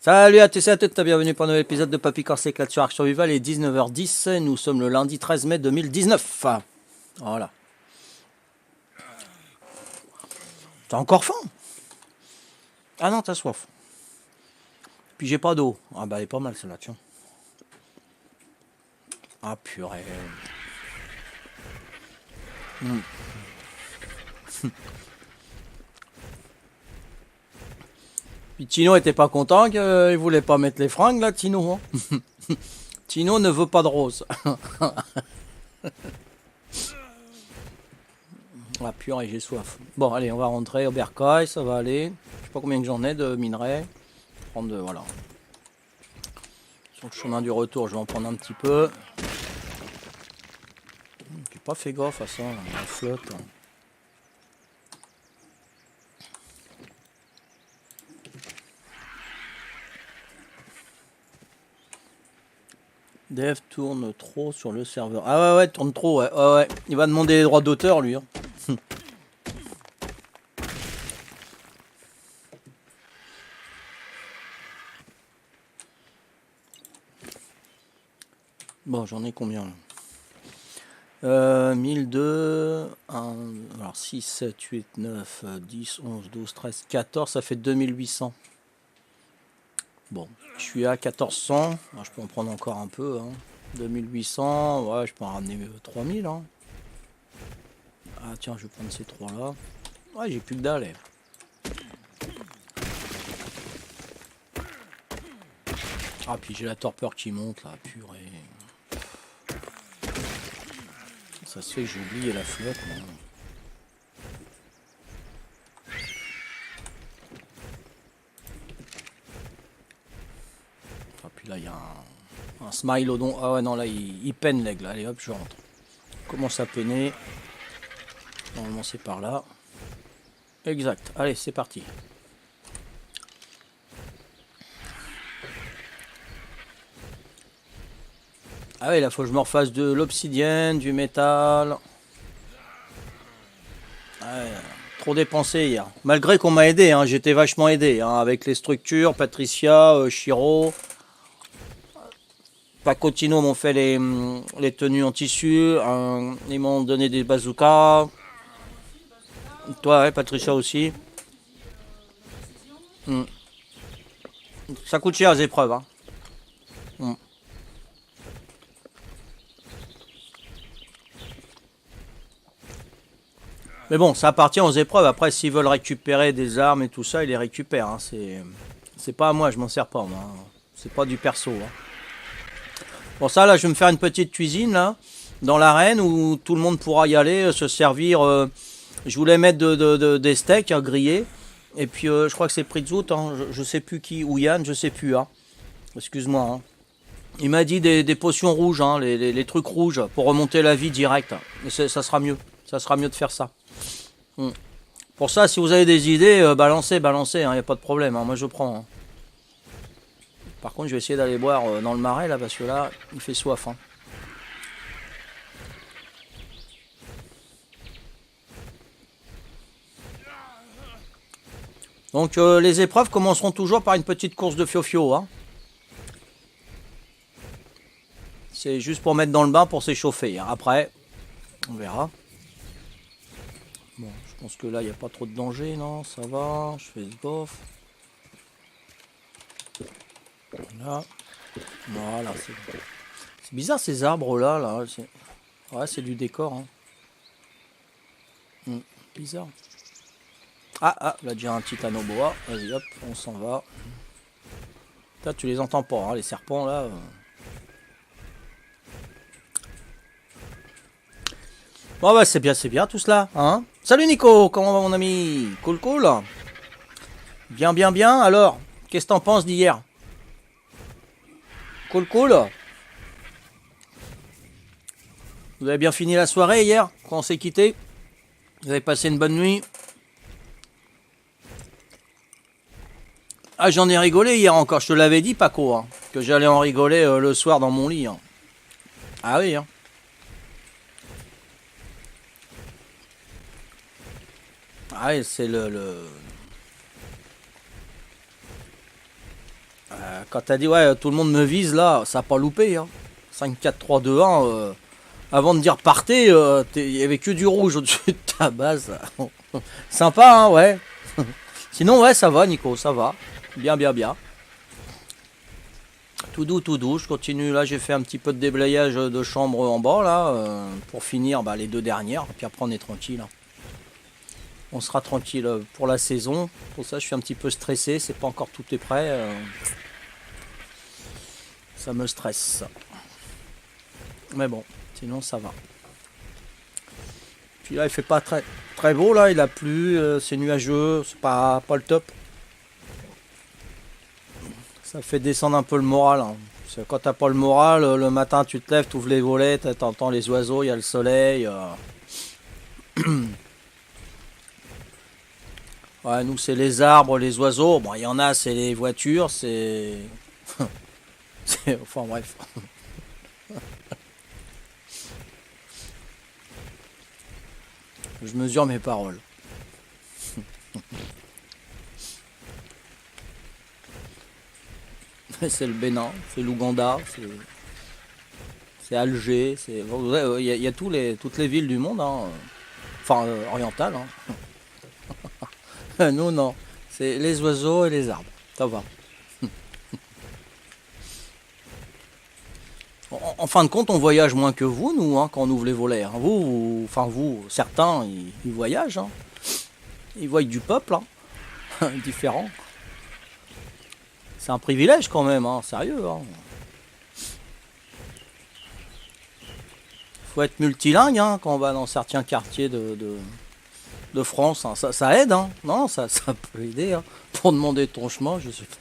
Salut à tous et à toutes, bienvenue pour un nouvel épisode de Papy Corse Éclate sur Ark Survival. Il est 19h10, nous sommes le lundi 13 mai 2019. Voilà. T'as encore faim? Ah non, t'as soif. Puis j'ai pas d'eau. Ah bah elle est pas mal celle-là, tiens. Ah purée. Hmm. Puis Tino était pas content qu'il voulait pas mettre les fringues là, Tino. Hein. Tino ne veut pas de rose. Ah purée, j'ai soif. Bon, allez, on va rentrer au bercail, ça va aller. Je sais pas combien que j'en ai de minerais. Prendre de, voilà. Sur le chemin du retour, je vais en prendre un petit peu. J'ai pas fait gaffe à ça, la flotte. Dev tourne trop sur le serveur. Ah ouais, tourne trop, ouais. Ouais, ouais. Il va demander les droits d'auteur, lui. Hein. Bon, j'en ai combien là 1002, alors 6, 7, 8, 9, 10, 11, 12, 13, 14, ça fait 2800. Bon, je suis à 1400, alors je peux en prendre encore un peu. Hein. 2800, ouais, je peux en ramener 3000. Hein. Ah tiens, je vais prendre ces trois là. Ouais, j'ai plus que dalle. Ah, puis j'ai la torpeur qui monte là, purée. Ça se fait que j'ai oublié la flotte. Mais... Ah, puis là, il y a un smilodon. Ah ouais, non, là, il peine l'aigle. Allez, hop, je rentre. Commence à peiner. Normalement, c'est par là. Exact. Allez, c'est parti. Ah oui, là, faut que je me refasse de l'obsidienne, du métal. Ouais, trop dépensé hier. Malgré qu'on m'a aidé, hein, j'étais vachement aidé. Hein, avec les structures, Patricia, Shiro. Pacotino m'ont fait les tenues en tissu. Ils m'ont donné des bazookas. Toi, ouais, Patricia aussi. Mm. Ça coûte cher les épreuves. Hein. Mm. Mais bon, ça appartient aux épreuves. Après, s'ils veulent récupérer des armes et tout ça, ils les récupèrent. Hein. C'est pas à moi, je m'en sers pas. Moi. C'est pas du perso. Hein. Bon, ça, là, je vais me faire une petite cuisine là, dans l'arène où tout le monde pourra y aller, se servir. Je voulais mettre des steaks hein, grillés. Et puis, je crois que c'est Pritzout. Hein. Je sais plus qui. Ou Yann, je sais plus. Hein. Excuse-moi. Hein. Il m'a dit des potions rouges, hein, les trucs rouges, pour remonter la vie direct. Et ça sera mieux. Ça sera mieux de faire ça. Pour ça, si vous avez des idées, balancez, il n'y a pas de problème. Hein, moi, je prends. Hein. Par contre, je vais essayer d'aller boire dans le marais, là, parce que là, il fait soif. Hein. Donc, les épreuves commenceront toujours par une petite course de fio-fio. Hein. C'est juste pour mettre dans le bain, pour s'échauffer. Hein. Après, on verra. Bon, je pense que là, il n'y a pas trop de danger, non? Ça va, je fais ce gaffe. Là. Voilà, c'est bizarre ces arbres-là. Là. Ouais, c'est du décor. Hein. Bizarre. Ah, là, déjà un petit anneau bois. Vas-y, hop, on s'en va. Là, tu les entends pas, hein, les serpents, là. Bon, bah, c'est bien tout cela. Hein. Salut Nico, comment va mon ami? Cool, cool. Bien. Alors, qu'est-ce que t'en penses d'hier? Cool. Vous avez bien fini la soirée hier, quand on s'est quitté? Vous avez passé une bonne nuit? Ah, j'en ai rigolé hier encore, je te l'avais dit, Paco, hein, que j'allais en rigoler le soir dans mon lit. Hein. Ah oui, hein. Ah oui, c'est le... Quand t'as dit, ouais, tout le monde me vise, là, ça a pas loupé, hein. 5, 4, 3, 2, 1. Avant de dire partez, il y avait que du rouge au-dessus de ta base. Sympa, hein, ouais. Sinon, ouais, ça va, Nico, ça va. Bien, bien, bien. Tout doux, tout doux. Je continue. Là, j'ai fait un petit peu de déblayage de chambre en bas, là, pour finir les 2 dernières. Puis après, on est tranquille. Hein. On sera tranquille pour la saison. Pour ça, je suis un petit peu stressé. C'est pas encore tout est prêt. Ça me stresse. Mais bon, sinon, ça va. Puis là, il fait pas très, très beau. Là, il a plu. C'est nuageux. C'est pas le top. Ça fait descendre un peu le moral. Hein. Parce que quand t'as pas le moral, le matin tu te lèves, tu ouvres les volets, t'entends les oiseaux, il y a le soleil. Ouais, nous c'est les arbres, les oiseaux. Bon, il y en a, c'est les voitures, c'est. Enfin bref. Je mesure mes paroles. C'est le Bénin, c'est l'Ouganda, c'est Alger, il y a toutes les villes du monde, hein. Enfin orientales. Hein. Nous non, c'est les oiseaux et les arbres, ça va. En fin de compte, on voyage moins que vous, nous, hein, quand on ouvre les volets. Hein. Vous, certains, ils voyagent, hein. Ils voient du peuple, hein. Différent. C'est un privilège quand même, hein, sérieux. Hein. Faut être multilingue hein, quand on va dans certains quartiers de France. Hein. Ça aide, hein. Non, ça peut aider. Hein. Pour demander ton chemin, je sais pas.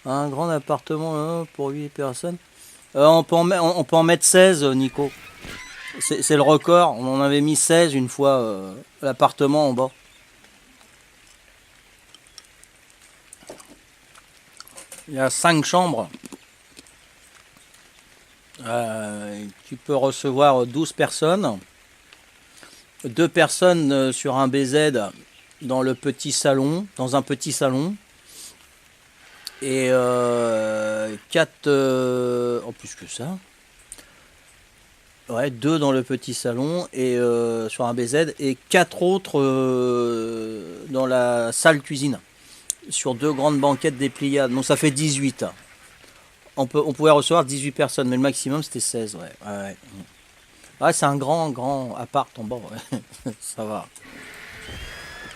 Un grand appartement pour 8 personnes. On peut en mettre 16, Nico. C'est le record. On en avait mis 16 une fois, l'appartement en bas. Il y a 5 chambres. Tu peux recevoir 12 personnes. 2 personnes sur un BZ dans le petit salon, dans un petit salon. Et 4 en plus que ça. Ouais, 2 dans le petit salon et sur un BZ et 4 autres dans la salle cuisine. Sur 2 grandes banquettes dépliables. Donc ça fait 18. On pouvait recevoir 18 personnes, mais le maximum c'était 16. Ouais. Ouais, c'est un grand appart en bas. Ouais. Ça va.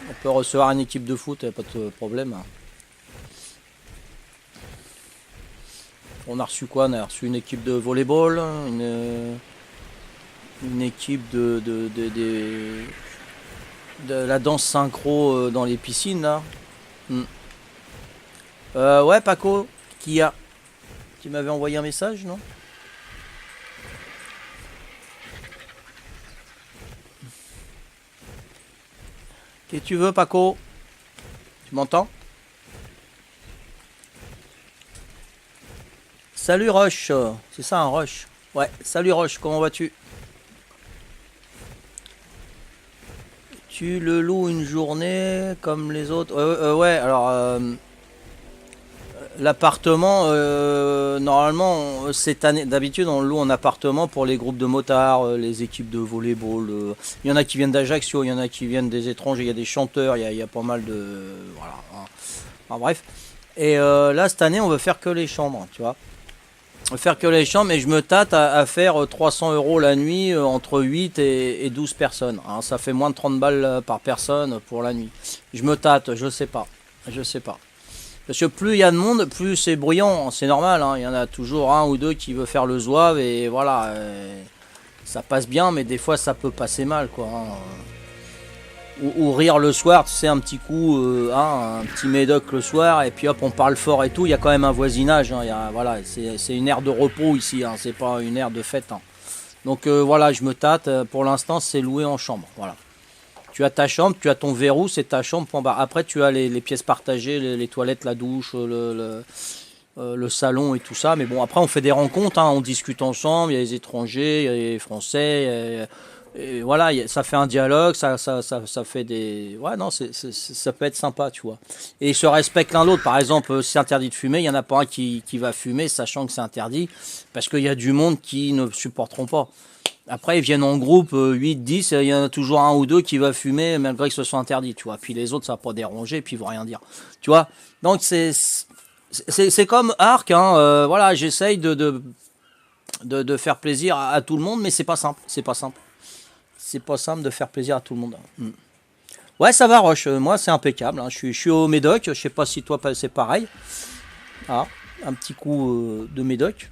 On peut recevoir une équipe de foot, pas de problème. On a reçu quoi? On a reçu une équipe de volleyball, une équipe de la danse synchro dans les piscines là. Ouais, Paco, qui a? Tu m'avais envoyé un message, non? Qu'est-ce que tu veux, Paco? Tu m'entends? Salut, Rush. C'est ça, un Rush. Ouais, salut, Rush, comment vas-tu? Tu le loues une journée comme les autres? Ouais, alors... l'appartement, normalement, cette année, d'habitude, on loue un appartement pour les groupes de motards, les équipes de volleyball. Il y en a qui viennent d'Ajaccio, il y en a qui viennent des étrangers, il y a des chanteurs, il y a pas mal de... Voilà. Enfin, bref. Et là, cette année, on veut faire que les chambres, tu vois. On veut faire que les chambres, et je me tâte à faire 300 € la nuit entre 8 et 12 personnes. Hein, ça fait moins de 30 balles par personne pour la nuit. Je me tâte, je sais pas. Parce que plus il y a de monde, plus c'est bruyant, c'est normal. Hein. Il y en a toujours un ou deux qui veut faire le zouave et voilà. Ça passe bien, mais des fois ça peut passer mal, quoi. Hein. Ou rire le soir, tu sais, un petit coup, un petit médoc le soir, et puis hop, on parle fort et tout. Il y a quand même un voisinage. Hein. Voilà, c'est une aire de repos ici, hein. C'est pas une aire de fête. Hein. Donc voilà, je me tâte. Pour l'instant, c'est loué en chambre. Voilà. Tu as ta chambre, tu as ton verrou, c'est ta chambre. Après, tu as les pièces partagées, les toilettes, la douche, le salon et tout ça. Mais bon, après, on fait des rencontres, hein, on discute ensemble. Il y a les étrangers, il y a les Français, Et voilà, ça fait un dialogue, ça fait des... Ouais, non, ça peut être sympa, tu vois. Et ils se respectent l'un l'autre. Par exemple, si c'est interdit de fumer, il n'y en a pas un qui va fumer, sachant que c'est interdit, parce qu'il y a du monde qui ne supporteront pas. Après, ils viennent en groupe, 8, 10, il y en a toujours un ou deux qui va fumer, malgré que ce soit interdit, tu vois. Puis les autres, ça va pas déranger, puis ils vont rien dire. Tu vois. Donc, c'est comme Ark, hein, voilà, j'essaye de faire plaisir à tout le monde, mais c'est pas simple, c'est pas simple. C'est pas simple de faire plaisir à tout le monde. Ouais, ça va, Roche. Moi, c'est impeccable. Hein. Je suis au Médoc. Je sais pas si toi, c'est pareil. Ah, un petit coup de Médoc.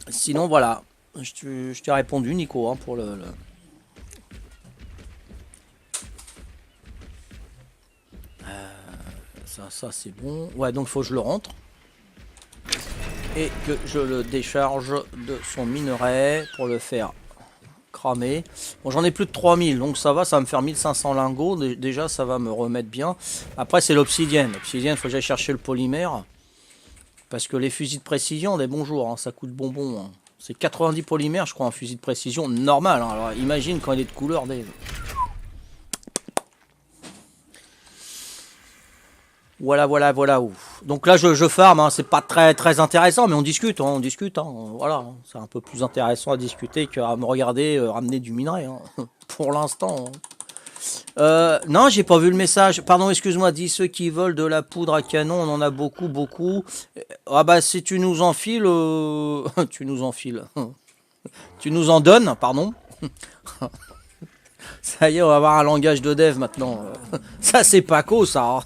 Sinon, voilà. Je t'ai répondu, Nico, hein, pour le... Ça c'est bon. Ouais, donc il faut que je le rentre. Et que je le décharge de son minerai pour le faire cramer. Bon, j'en ai plus de 3000, donc ça va me faire 1500 lingots. Déjà, ça va me remettre bien. Après, c'est l'obsidienne. L'obsidienne, il faut que j'aille chercher le polymère. Parce que les fusils de précision, des bonjours, hein, ça coûte bonbon. Hein. C'est 90 polymères, je crois, un fusil de précision normal. Hein. Alors, imagine quand il est de couleur, Dave. Voilà. Donc là, je farm, hein, c'est pas très intéressant, mais on discute, hein, voilà. C'est un peu plus intéressant à discuter qu'à me regarder ramener du minerai, hein, pour l'instant. Non, j'ai pas vu le message. Pardon, excuse-moi, dis ceux qui veulent de la poudre à canon, on en a beaucoup. Ah bah, si tu nous en files, tu nous en files. Tu nous en donnes, pardon. Ça y est, on va avoir un langage de dev maintenant. Ça, c'est Paco, ça.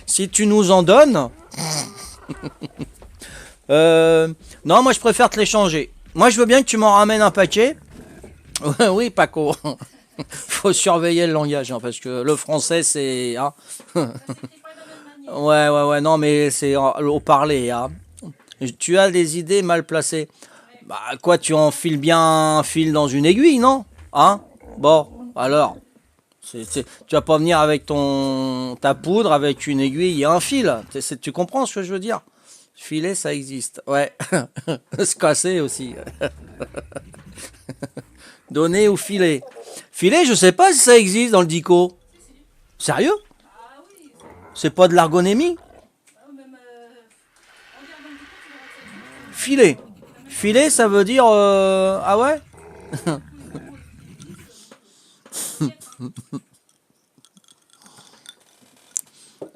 Si tu nous en donnes... non, moi je préfère te l'échanger. Moi je veux bien que tu m'en ramènes un paquet. Oui, Paco. Faut surveiller le langage, hein, parce que le français c'est... Hein. Ouais, non, mais c'est au parler. Hein. Tu as des idées mal placées. Bah quoi, tu enfiles bien un fil dans une aiguille, non? Hein? Bon, alors... Tu vas pas venir avec ta poudre, avec une aiguille et un fil. Tu comprends ce que je veux dire? Filet, ça existe. Ouais. Se casser aussi. Donner ou filer. Filet, je sais pas si ça existe dans le dico. Sérieux? C'est pas de l'ergonomie? Filet. Filet, ça veut dire... Ah ouais?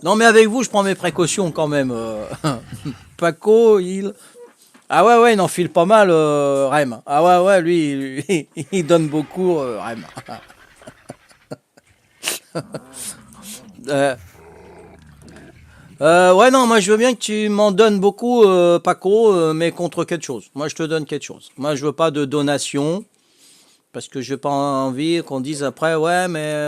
Non, mais avec vous, je prends mes précautions quand même. Paco, il... Ah ouais, il enfile pas mal, Rem. Ah ouais, lui, il donne beaucoup, Rem. Ouais, non, moi je veux bien que tu m'en donnes beaucoup, Paco, mais contre quelque chose. Moi, je te donne quelque chose. Moi, je veux pas de donation. Parce que j'ai pas envie qu'on dise après, ouais, mais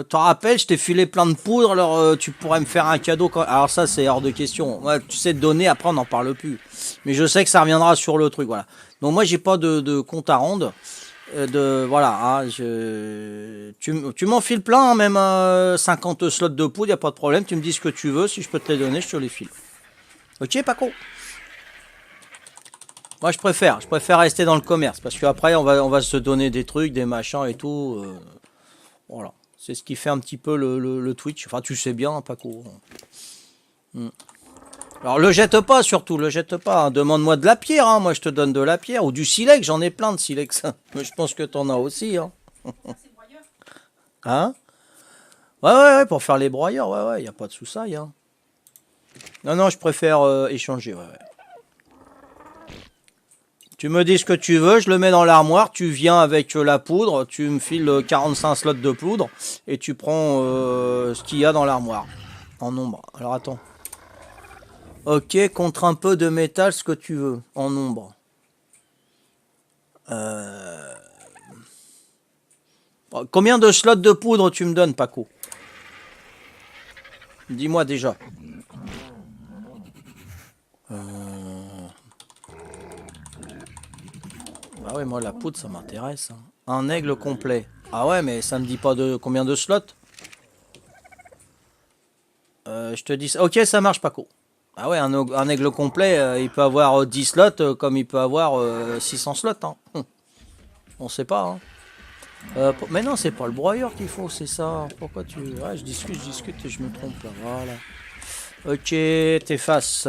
t'en rappelles, je t'ai filé plein de poudre, alors tu pourrais me faire un cadeau. Alors ça, c'est hors de question. Ouais, tu sais, donner, après, on n'en parle plus. Mais je sais que ça reviendra sur le truc, voilà. Donc moi, j'ai pas de compte à rendre. Voilà, hein, tu m'enfiles plein, hein, même 50 slots de poudre, y a pas de problème. Tu me dis ce que tu veux, si je peux te les donner, je te les file. Ok, Paco? Moi, je préfère rester dans le commerce parce qu'après, on va se donner des trucs, des machins et tout. Voilà. C'est ce qui fait un petit peu le Twitch. Enfin, tu sais bien, Paco. Alors, le jette pas, surtout. Le jette pas. Hein. Demande-moi de la pierre. Hein. Moi, je te donne de la pierre. Ou du silex. J'en ai plein de silex. Mais je pense que t'en as aussi. Hein. Hein? Ouais. Pour faire les broyeurs. Ouais. Y a pas de souci. Hein. Non, je préfère échanger. Ouais. Tu me dis ce que tu veux, je le mets dans l'armoire, tu viens avec la poudre, tu me files 45 slots de poudre et tu prends ce qu'il y a dans l'armoire en nombre. Alors attends. Ok, contre un peu de métal, ce que tu veux en nombre. Combien de slots de poudre tu me donnes, Paco? Dis-moi déjà. Ah ouais, moi la poudre ça m'intéresse. Hein. Un aigle complet. Ah ouais, mais ça me dit pas de combien de slots. Je te dis ça. Ok, ça marche, Paco. Ah ouais, un aigle complet, il peut avoir 10 slots comme il peut avoir 600 slots. Hein. On sait pas. Hein. Mais non, c'est pas le broyeur qu'il faut, c'est ça. Pourquoi tu... Ouais, je discute et je me trompe là. Voilà. Ok, t'effaces.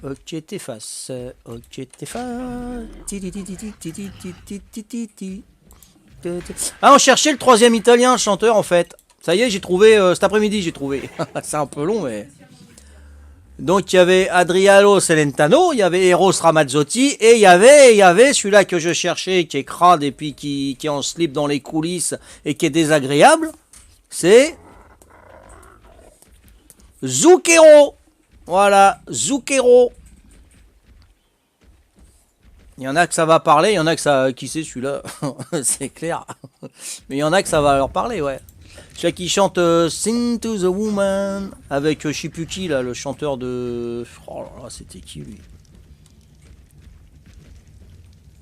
Ok, t'effaces. Ok, t'effaces. Ah, on cherchait le troisième italien chanteur en fait. Ça y est, j'ai trouvé, cet après-midi j'ai trouvé. C'est un peu long mais... Donc il y avait Adriano Celentano, il y avait Eros Ramazzotti et il y avait celui-là que je cherchais qui est crade et puis qui est en slip dans les coulisses et qui est désagréable. C'est Zucchero. Voilà, Zucchero. Il y en a que ça va parler, il y en a que ça... Qui c'est celui-là? C'est clair. Mais il y en a que ça va leur parler, ouais. Celui qui chante Sing to the Woman avec Shipuki, là, le chanteur de... Oh là là, c'était qui lui?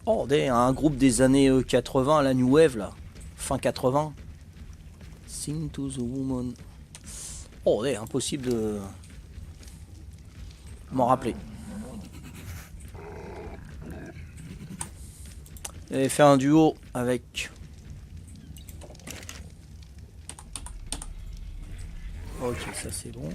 Oh, un groupe des années 80, la New Wave, là. Fin 80. Sing to the Woman. Oh, impossible de m'en rappeler. Et fait un duo avec... Ok, ça c'est bon.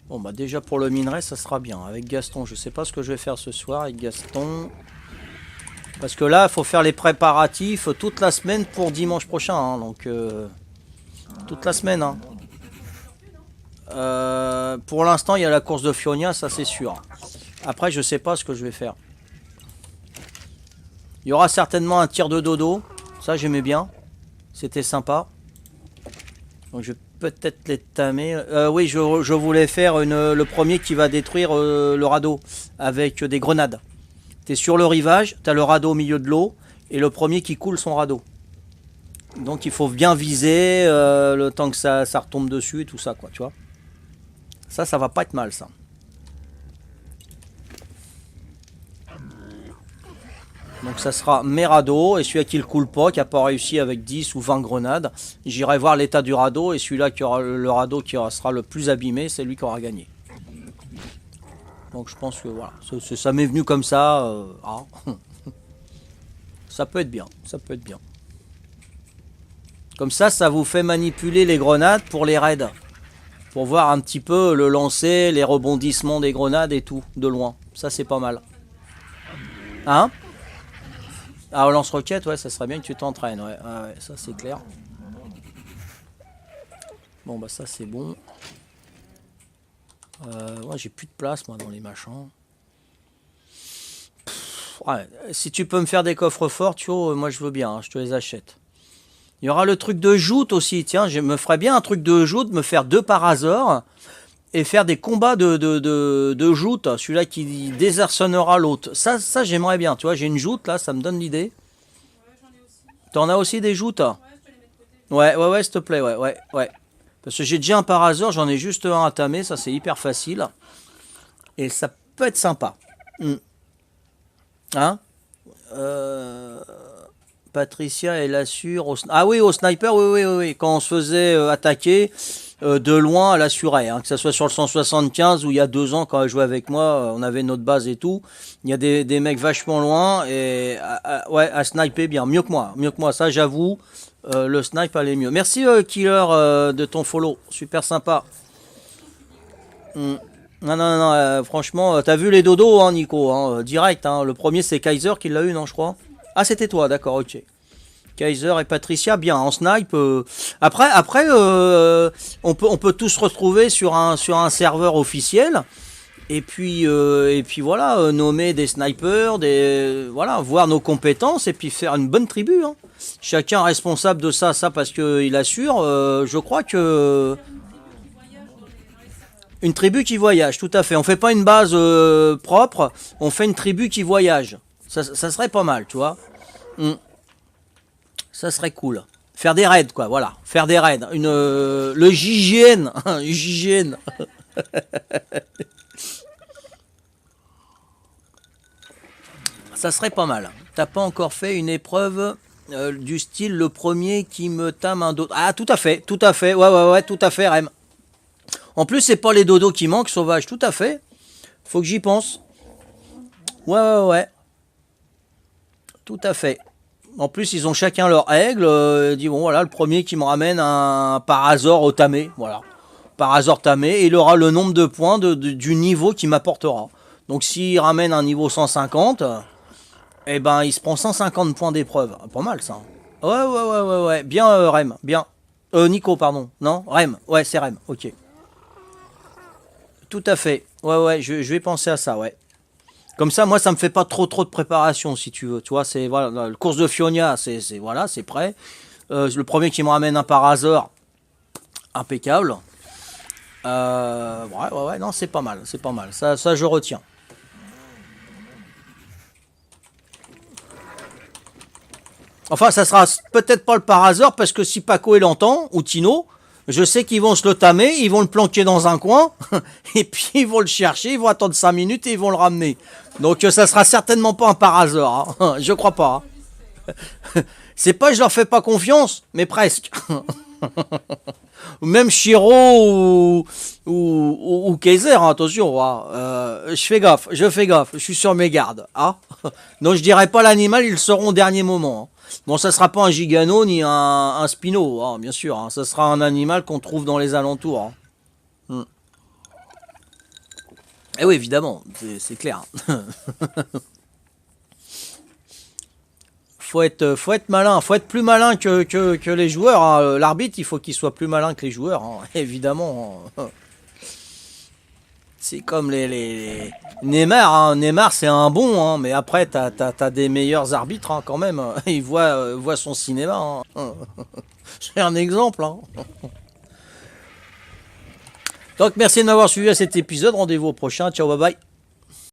Bon bah déjà pour le minerai ça sera bien. Avec Gaston, je sais pas ce que je vais faire ce soir avec Gaston. Parce que là, il faut faire les préparatifs toute la semaine pour dimanche prochain. Hein, donc, toute la semaine. Hein. Pour l'instant, il y a la course de Fionia, ça c'est sûr. Après, je sais pas ce que je vais faire. Il y aura certainement un tir de dodo. Ça, j'aimais bien. C'était sympa. Donc, je vais peut-être les tamer. Oui, je voulais faire le premier qui va détruire le radeau avec des grenades. T'es sur le rivage, t'as le radeau au milieu de l'eau et le premier qui coule son radeau. Donc il faut bien viser le temps que ça retombe dessus et tout ça, quoi, tu vois. Ça va pas être mal, ça. Donc ça sera mes radeaux et celui-là qui le coule pas, qui a pas réussi avec 10 ou 20 grenades, j'irai voir l'état du radeau et celui-là qui aura le radeau qui sera le plus abîmé, c'est lui qui aura gagné. Donc je pense que voilà, ça m'est venu comme ça. Ça peut être bien, ça peut être bien. Comme ça vous fait manipuler les grenades pour les raids. Pour voir un petit peu le lancer, les rebondissements des grenades et tout, de loin. Ça c'est pas mal. Hein? Ah, au lance-roquette, ouais, ça serait bien que tu t'entraînes, ouais. Ah, ouais, ça c'est clair. Bon bah ça c'est bon. Ouais, j'ai plus de place moi dans les machins. Ouais, si tu peux me faire des coffres forts, tu vois, moi je veux bien, hein, je te les achète. Il y aura le truc de joute aussi, tiens, je me ferais bien un truc de joute, me faire 2 Parasaurs et faire des combats de joute, celui-là qui désarçonnera l'autre. Ça j'aimerais bien, tu vois, j'ai une joute là, ça me donne l'idée. T'en as aussi des joutes? Ouais, s'il te plaît, ouais. Parce que j'ai déjà un Parasaur, j'en ai juste un à tamer, ça c'est hyper facile. Et ça peut être sympa. Hein? Patricia, elle assure... Ah oui, au sniper, oui. Quand on se faisait attaquer de loin, elle assurait. Hein, que ce soit sur le 175 ou il y a 2 ans, quand elle jouait avec moi, on avait notre base et tout. Il y a des mecs vachement loin et ouais, à sniper bien. Mieux que moi, ça j'avoue. Le snipe allait mieux. Merci Killer de ton follow. Super sympa. Non, franchement, t'as vu les dodos, hein, Nico, hein, direct. Hein, le premier, c'est Kaiser qui l'a eu, non, je crois. Ah, c'était toi, d'accord, ok. Kaiser et Patricia, bien, en snipe. Après on peut tous se retrouver sur un serveur officiel. Et puis voilà, nommer des snipers, voilà, voir nos compétences et puis faire une bonne tribu. Hein. Chacun responsable de ça parce qu'il assure. Je crois que... Une tribu qui voyage, tout à fait. On fait pas une base propre, on fait une tribu qui voyage. Ça serait pas mal, tu vois. Ça serait cool. Faire des raids, quoi, voilà. Faire des raids. Le JGN. JGN. Ça serait pas mal. T'as pas encore fait une épreuve du style le premier qui me tame un dodo. Ah, tout à fait, tout à fait. Ouais, tout à fait, Rem. En plus, c'est pas les dodos qui manquent, sauvage. Tout à fait. Faut que j'y pense. Ouais. Tout à fait. En plus, ils ont chacun leur règle. Dit bon, voilà, le premier qui me ramène un Parasaur au tamé. Voilà. Parasaur tamé. Et il aura le nombre de points du niveau qu'il m'apportera. Donc, s'il ramène un niveau 150, eh ben, il se prend 150 points d'épreuve. Pas mal, ça. Ouais. Bien, Rem. Bien. Nico, pardon. Non, Rem. Ouais, c'est Rem. Ok. Tout à fait. Ouais, je vais penser à ça, ouais. Comme ça, moi, ça me fait pas trop de préparation, si tu veux. Tu vois, c'est voilà, le course de Fionia, voilà, c'est prêt. Le premier qui me ramène un Parasaur, impeccable. Ouais, non, c'est pas mal, c'est pas mal. Ça, je retiens. Enfin, ça sera peut-être pas le Parasaur, parce que si Paco il l'entend, ou Tino, je sais qu'ils vont se le tamer, ils vont le planquer dans un coin, et puis ils vont le chercher, ils vont attendre 5 minutes et ils vont le ramener. Donc ça sera certainement pas un Parasaur, hein. Je crois pas. Hein. C'est pas que je leur fais pas confiance, mais presque. Même Shiro ou Kaiser, hein, attention. Hein. Je fais gaffe, je suis sur mes gardes. Hein. Donc je dirais pas l'animal, ils le seront au dernier moment. Hein. Bon, ça sera pas un Gigano ni un Spino, hein, bien sûr. Hein. Ça sera un animal qu'on trouve dans les alentours. Hein. Eh oui, évidemment, c'est clair. Faut être malin, faut être plus malin que les joueurs. Hein. L'arbitre, il faut qu'il soit plus malin que les joueurs, hein. Évidemment. Hein. C'est comme les Neymar. Hein. Neymar, c'est un bon, hein. Mais après, t'as des meilleurs arbitres hein, quand même. Il voit son cinéma. Hein. C'est un exemple. Hein. Donc, merci de m'avoir suivi à cet épisode. Rendez-vous au prochain. Ciao, bye bye.